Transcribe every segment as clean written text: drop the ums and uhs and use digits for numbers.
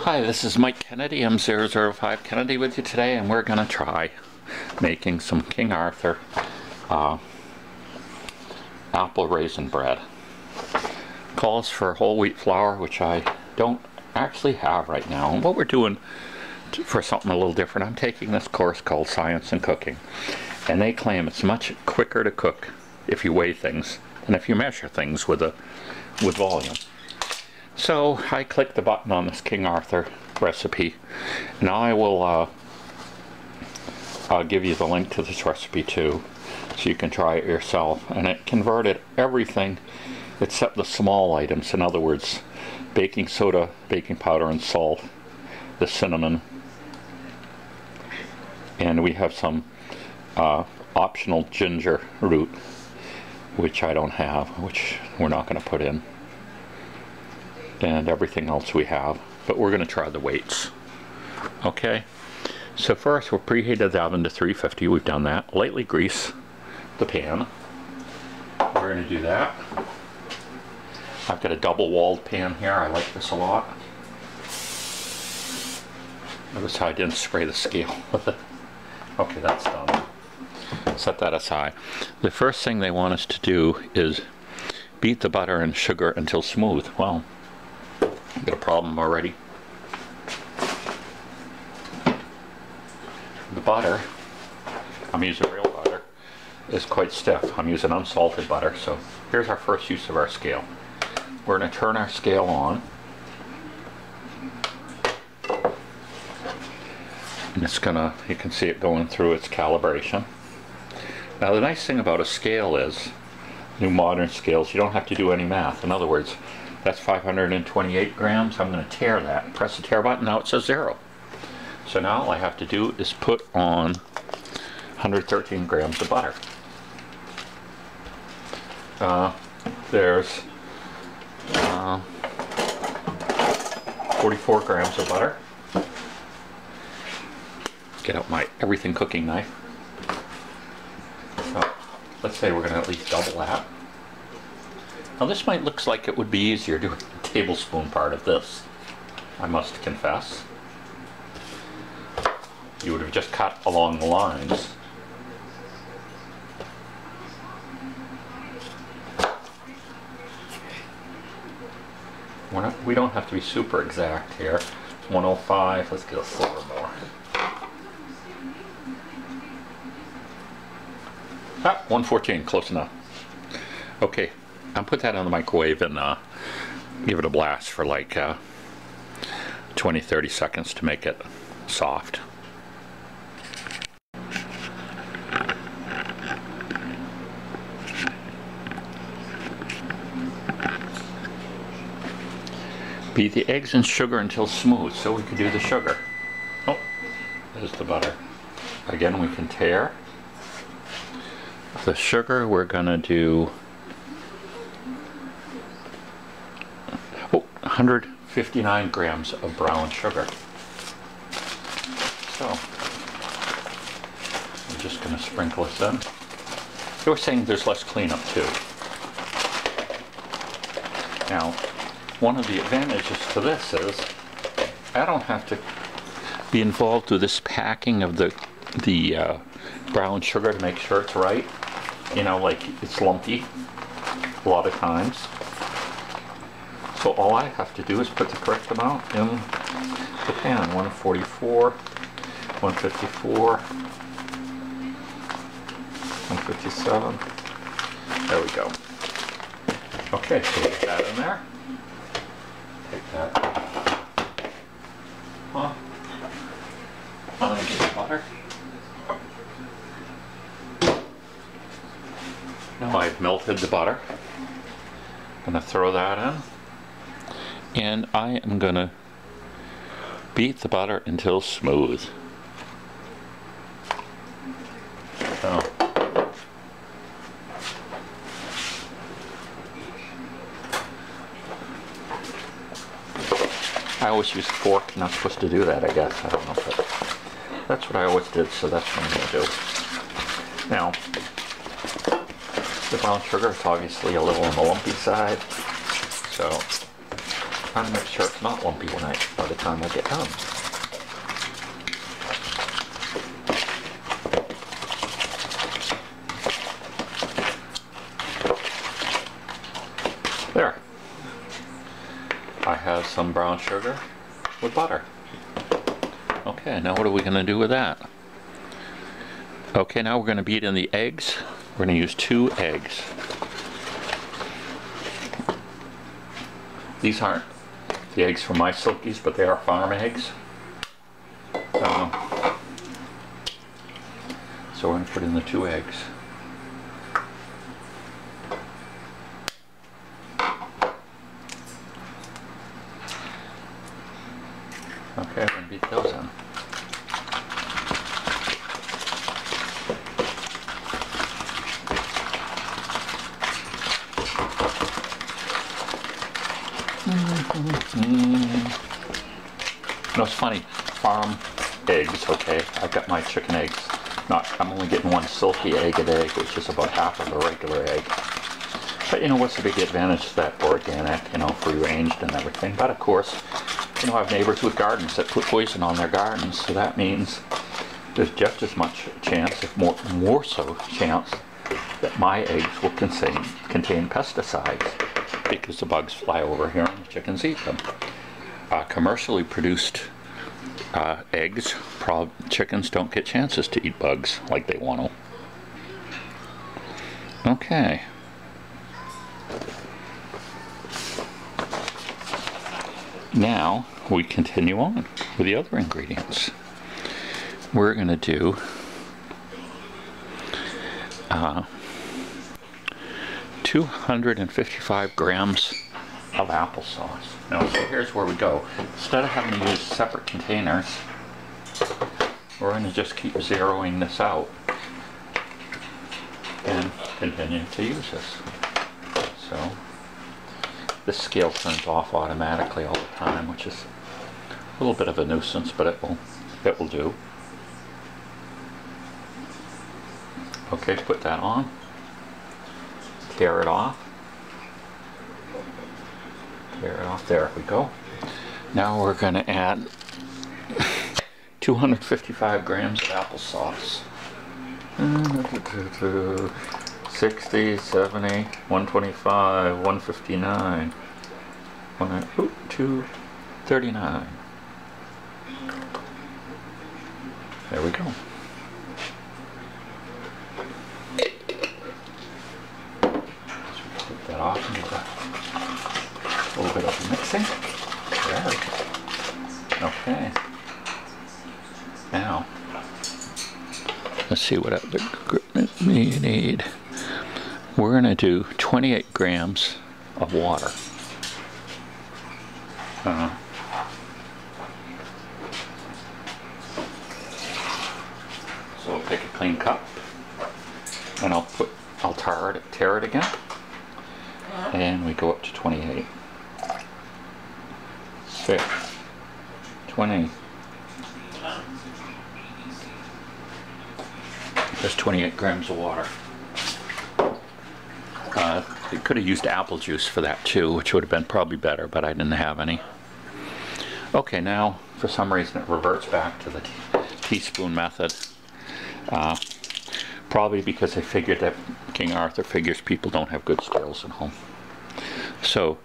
Hi, this is Mike Kennedy. I'm 005 Kennedy with you today, and we're going to try making some King Arthur apple raisin bread. Calls for whole wheat flour, which I don't actually have right now. And what we're doing for something a little different, I'm taking this course called Science in Cooking, and they claim it's much quicker to cook if you weigh things than if you measure things with volume. So I click the button on this King Arthur recipe. Now I will I'll give you the link to this recipe too, so you can try it yourself. And it converted everything except the small items. In other words, baking soda, baking powder, and salt, the cinnamon, and we have some optional ginger root, which I don't have, which we're not going to put in, and everything else we have, but we're going to try the weights. Okay, so first we'll preheat the oven to 350. We've done that. Lightly grease the pan. We're going to do that. I've got a double-walled pan here. I like this a lot. Notice how I didn't spray the scale with it. Okay, that's done. Set that aside. The first thing they want us to do is beat the butter and sugar until smooth. Well, got a problem already. The butter, I'm using real butter, is quite stiff. I'm using unsalted butter, so here's our first use of our scale. We're going to turn our scale on, and it's gonna, you can see it going through its calibration. Now the nice thing about a scale is, new modern scales, you don't have to do any math. In other words, that's 528 grams. I'm going to tare that. Press the tare button. Now it says 0. So now all I have to do is put on 113 grams of butter. There's 44 grams of butter. Get out my everything cooking knife. So let's say we're going to at least double that. Now this might look like it would be easier doing the tablespoon part of this, I must confess. You would have just cut along the lines. We don't have to be super exact here. 105, let's get a sliver more. 114, close enough. Okay. I'll put that on the microwave and give it a blast for like 20-30 seconds to make it soft. Beat the eggs and sugar until smooth, so we can do the sugar. Oh, there's the butter. Again, we can tare. The sugar, we're gonna do 159 grams of brown sugar. So I'm just going to sprinkle this in. They were saying there's less cleanup too. Now, one of the advantages to this is I don't have to be involved with this packing of the brown sugar to make sure it's right. You know, like it's lumpy a lot of times. So all I have to do is put the correct amount in the pan. 144, 154, 157. There we go. Okay, so we get that in there. Take that. I'm going to get the butter. Now I've melted the butter. I'm going to throw that in. And I am going to beat the butter until smooth. So, I always use a fork. I'm not supposed to do that, I guess. I don't know, but that's what I always did, so that's what I'm going to do. Now, the brown sugar is obviously a little on the lumpy side, so trying to make sure it's not lumpy by the time I get done. There. I have some brown sugar with butter. Okay, now what are we going to do with that? Okay, now we're going to beat in the eggs. We're going to use 2 eggs. These aren't the eggs from my Silkies, but they are farm eggs. So we're going to put in the 2 eggs. Okay, we're going to beat those in. You know, it's funny, farm eggs, okay, I've got my chicken eggs, I'm only getting 1 Silky egg a day, which is about half of a regular egg. But you know, what's the big advantage to that? Organic, you know, free-ranged and everything. But of course, you know, I have neighbors with gardens that put poison on their gardens, so that means there's just as much chance, if more so chance, that my eggs will contain pesticides, because the bugs fly over here and the chickens eat them. Commercially produced eggs, chickens don't get chances to eat bugs like they want to. Okay. Now we continue on with the other ingredients. We're going to do 255 grams of applesauce. Now, so here's where we go. Instead of having to use separate containers, we're going to just keep zeroing this out and continue to use this. So this scale turns off automatically all the time, which is a little bit of a nuisance, but it will do. Okay, put that on. Tear it off. Tear it off. There we go. Now we're going to add 255 grams of applesauce. 60, 70, 125, 159, 239. There we go. Take that off and get a little bit of mixing. There. Okay. Now, let's see what other equipment we need. We're going to do 28 grams of water. So we'll take a clean cup and I'll tear it again, and we go up to 28. 6, 20. There's 28 grams of water. You could have used apple juice for that too, which would have been probably better, but I didn't have any. Okay, now for some reason it reverts back to the teaspoon method. Probably because they figured that King Arthur figures people don't have good scales at home. So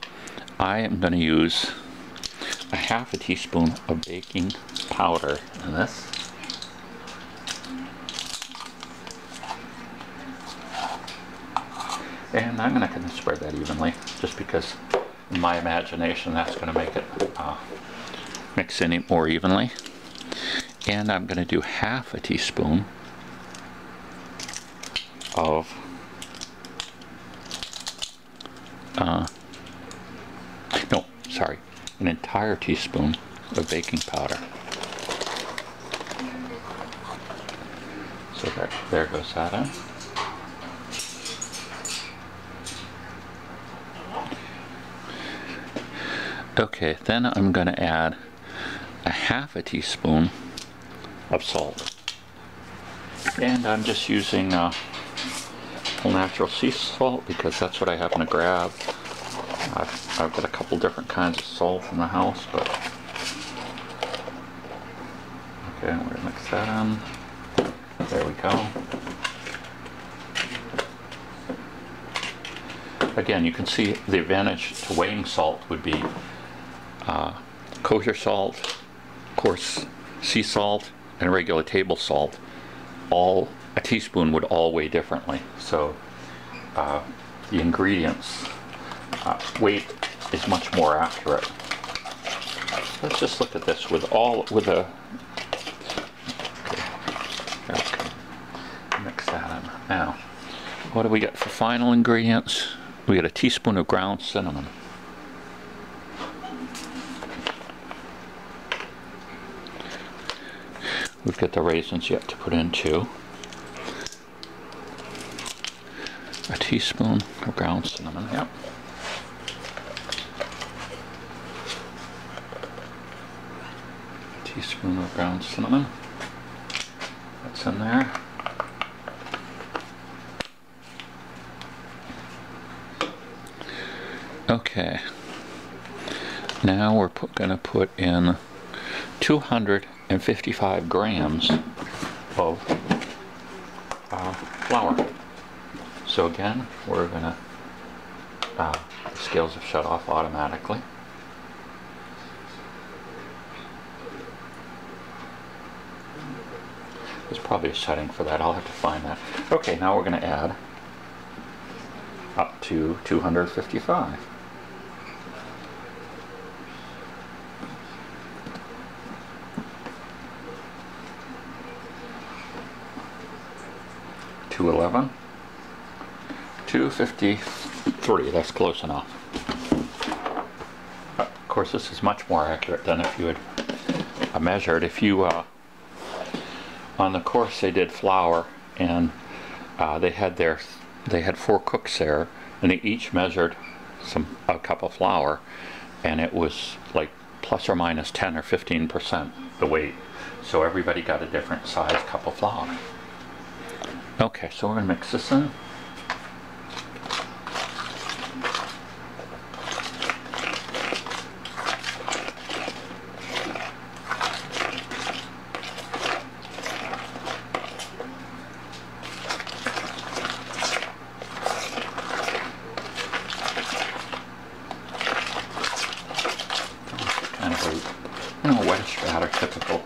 I am going to use a half a teaspoon of baking powder in this. And I'm going to kind of spread that evenly, just because in my imagination that's going to make it mix in it more evenly. And I'm going to do half a teaspoon of an entire teaspoon of baking powder. So there goes that in. Okay, then I'm going to add a half a teaspoon of salt. And I'm just using natural sea salt because that's what I happen to grab. I've got a couple different kinds of salt in the house, but okay, we're gonna mix that in. There we go. Again, you can see the advantage to weighing salt would be kosher salt, of course, sea salt, and regular table salt. A teaspoon would all weigh differently. So the ingredients weight is much more accurate. Let's just look at this with a. Okay, mix that in. Now, what do we get for final ingredients? We get a teaspoon of ground cinnamon. We've got the raisins yet to put in too. A teaspoon of ground cinnamon, yep. A teaspoon of ground cinnamon. That's in there. Okay. Now we're going to put in 255 grams of flour. So again, we're going to, the scales have shut off automatically. There's probably a setting for that, I'll have to find that. Okay, now we're going to add up to 255. $2.11, $2.53, that's close enough. Of course, this is much more accurate than if you had measured. If you, on the course they did flour, and they had 4 cooks there, and they each measured a cup of flour, and it was like plus or minus 10 or 15% the weight. So everybody got a different size cup of flour. Okay, so we're going to mix this in. Kind of a, wettish batter, typical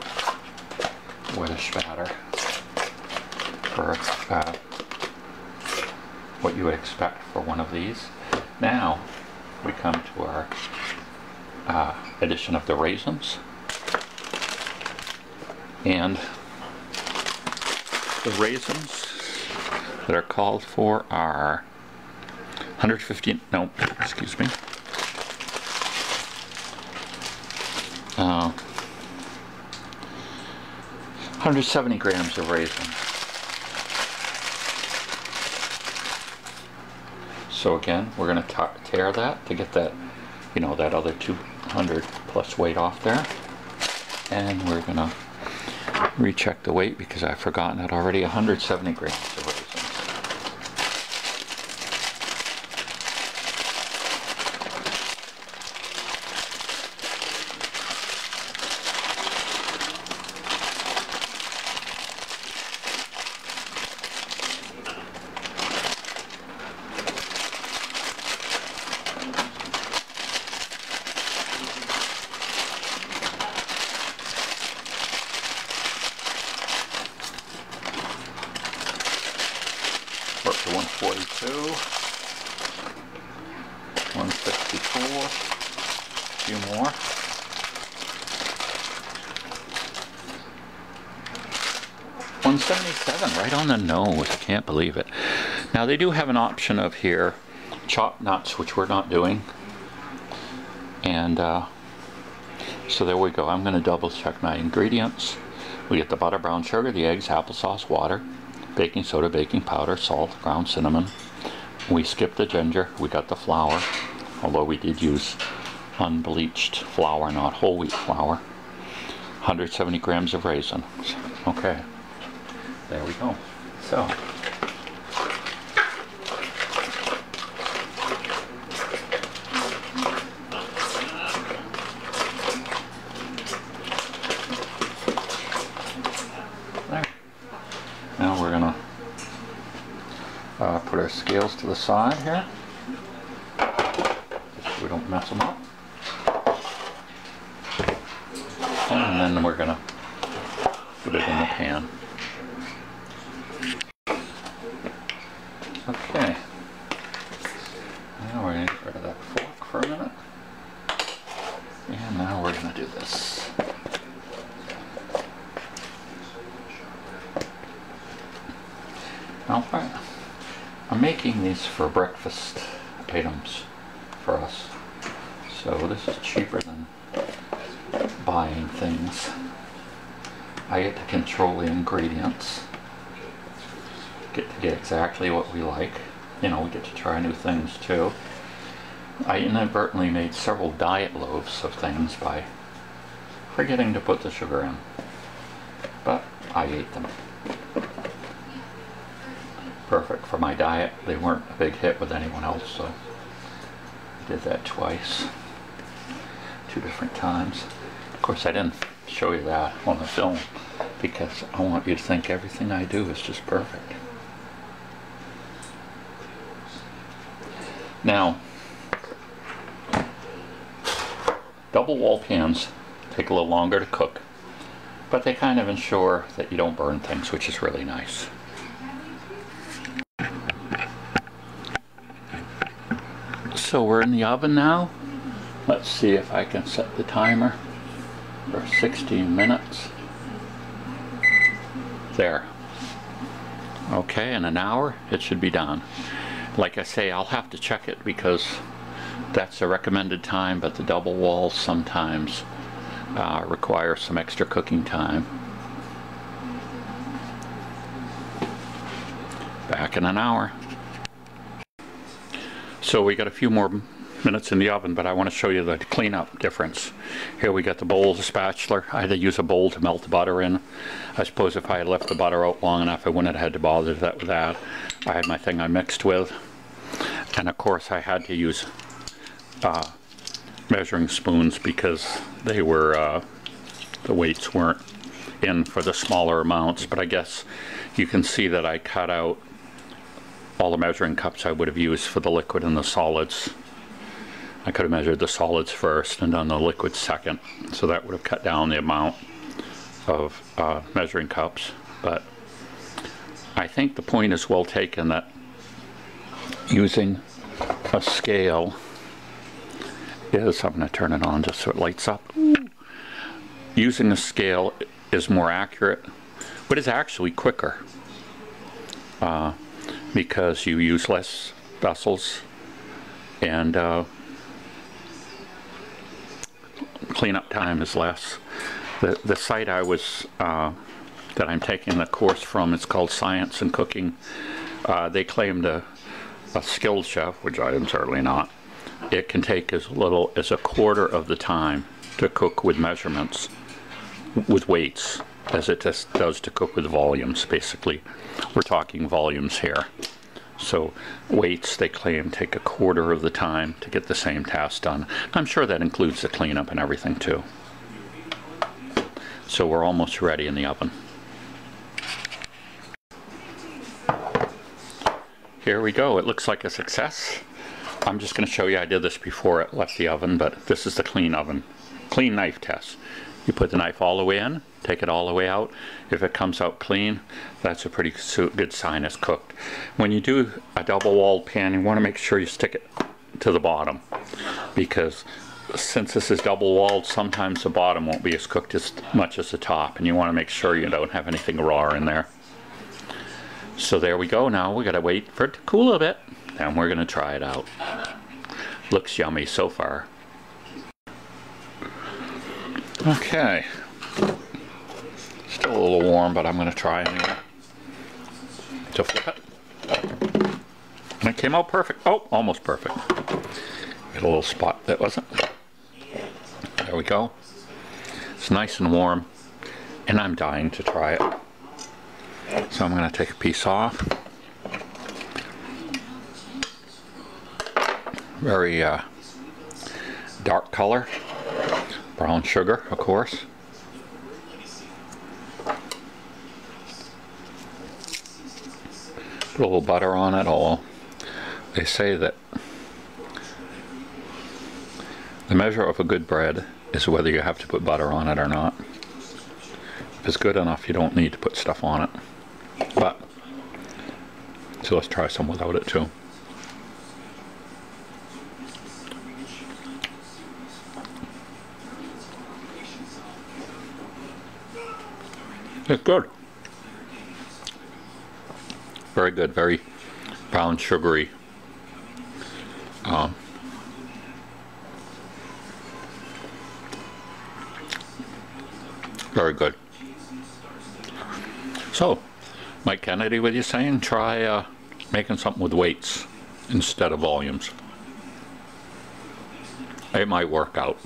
wettish batter for what you would expect for one of these. Now we come to our addition of the raisins, and the raisins that are called for are 170 grams of raisins. So again, we're going to tare that to get that, that other 200 plus weight off there. And we're going to recheck the weight because I've forgotten it already. 170 grams of raisins. We're up to 142, 154, a few more. 177, right on the nose. I can't believe it. Now they do have an option of here, chopped nuts, which we're not doing. And so there we go. I'm going to double check my ingredients. We get the butter, brown sugar, the eggs, applesauce, water, baking soda, baking powder, salt, ground cinnamon. We skipped the ginger. We got the flour, although we did use unbleached flour, not whole wheat flour. 170 grams of raisins. Okay, there we go. So scales to the side here, just so we don't mess them up. And then we're gonna put it in the pan. Okay. Now we're gonna get rid of that fork for a minute. And now we're gonna do this. Now, I'm making these for breakfast items for us. So this is cheaper than buying things. I get to control the ingredients. Get to get exactly what we like. You know, we get to try new things too. I inadvertently made several diet loaves of things by forgetting to put the sugar in. But I ate them. Perfect for my diet. They weren't a big hit with anyone else, so I did that twice. 2 different times. Of course, I didn't show you that on the film because I want you to think everything I do is just perfect. Now, double wall pans take a little longer to cook, but they kind of ensure that you don't burn things, which is really nice. So we're in the oven now. Let's see if I can set the timer for 16 minutes. There. Okay, in an hour it should be done. Like I say, I'll have to check it because that's a recommended time, but the double walls sometimes require some extra cooking time. Back in an hour. So we got a few more minutes in the oven, but I want to show you the cleanup difference. Here we got the bowl, the spatula. I had to use a bowl to melt the butter in. I suppose if I had left the butter out long enough, I wouldn't have had to bother with that. I had my thing I mixed with. And of course I had to use measuring spoons because they were, the weights weren't in for the smaller amounts, but I guess you can see that I cut out all the measuring cups I would have used for the liquid and the solids. I could have measured the solids first and done the liquid second, so that would have cut down the amount of measuring cups. But I think the point is well taken that using a scale is, I'm going to turn it on just so it lights up. Using a scale is more accurate, but is actually quicker because you use less vessels and cleanup time is less. The site I was that I'm taking the course from, it's called Science in Cooking. They claimed a skilled chef, which I am certainly not, it can take as little as a quarter of the time to cook with measurements, with weights, as it just does to cook with volumes. Basically, we're talking volumes here. So weights, they claim, take a quarter of the time to get the same task done. I'm sure that includes the cleanup and everything too. So we're almost ready in the oven. Here we go. It looks like a success. I'm just going to show you, I did this before it left the oven, but this is the clean oven. Clean knife test. You put the knife all the way in, take it all the way out. If it comes out clean, that's a pretty good sign it's cooked. When you do a double-walled pan, you want to make sure you stick it to the bottom, because since this is double-walled, sometimes the bottom won't be as cooked as much as the top, and you want to make sure you don't have anything raw in there. So there we go. Now we got to wait for it to cool a bit, and we're going to try it out. Looks yummy so far. Okay. Still a little warm, but I'm going to try anyway. To flip it. And it came out perfect. Oh, almost perfect. Got a little spot that wasn't. There we go. It's nice and warm, and I'm dying to try it. So I'm going to take a piece off. Very dark color. Brown sugar, of course. Put a little butter on it. I'll they say that the measure of a good bread is whether you have to put butter on it or not. If it's good enough, you don't need to put stuff on it. But, so let's try some without it too. It's good. Very good, very brown, sugary. Very good. So, Mike Kennedy, what are you saying? Try making something with weights instead of volumes. It might work out.